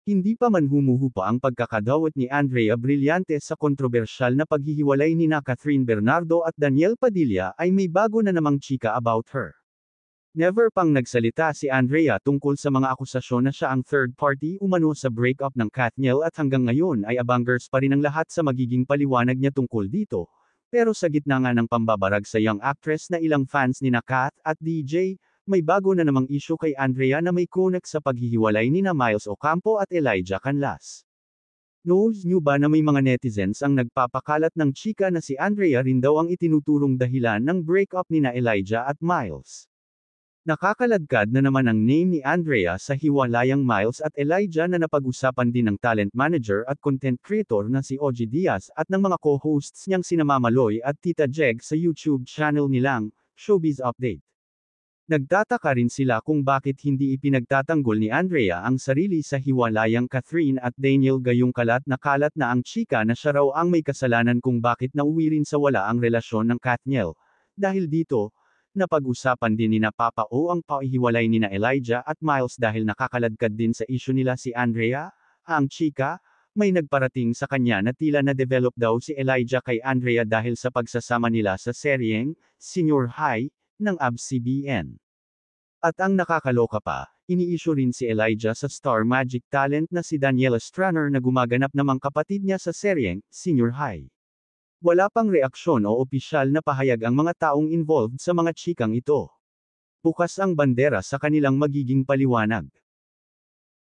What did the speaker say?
Hindi pa man humuhupa ang pagkakadawat ni Andrea Brillante sa kontrobersyal na paghihiwalay nina Catherine Bernardo at Daniel Padilla ay may bago na namang chika about her. Never pang nagsalita si Andrea tungkol sa mga akusasyon na siya ang third party umano sa breakup ng Katniel at hanggang ngayon ay abangers pa rin ang lahat sa magiging paliwanag niya tungkol dito. Pero sa gitna nga ng pambabarag sa young actress na ilang fans nina Kat at DJ, may bago na namang issue kay Andrea na may connect sa paghihiwalay nina Miles Ocampo at Elijah Canlas. Knows nyo ba na may mga netizens ang nagpapakalat ng chika na si Andrea rin daw ang itinuturong dahilan ng breakup nina Elijah at Miles? Nakakaladkad na naman ang name ni Andrea sa hiwalayang Miles at Elijah na napag-usapan din ng talent manager at content creator na si Ogie Diaz at ng mga co-hosts niyang sina Mama Loy at Tita Jeg sa YouTube channel nilang, Showbiz Update. Nagtataka rin sila kung bakit hindi ipinagtatanggol ni Andrea ang sarili sa hiwalayang Catherine at Daniel gayong kalat na ang chika na siya raw ang may kasalanan kung bakit nauwi rin sa wala ang relasyon ng Katniel. Dahil dito, napag-usapan din ni Papa O ang pahihiwalay nina Elijah at Miles dahil nakakaladkad din sa issue nila si Andrea. Ang chika, may nagparating sa kanya na tila na-develop daw si Elijah kay Andrea dahil sa pagsasama nila sa seryeng, Senior High, ng ABS-CBN. At ang nakakaloka pa, ini-issue rin si Elijah sa Star Magic talent na si Daniela Straner na gumaganap namang kapatid niya sa seryeng, Senior High. Wala pang reaksyon o opisyal na pahayag ang mga taong involved sa mga chikang ito. Bukas ang bandera sa kanilang magiging paliwanag.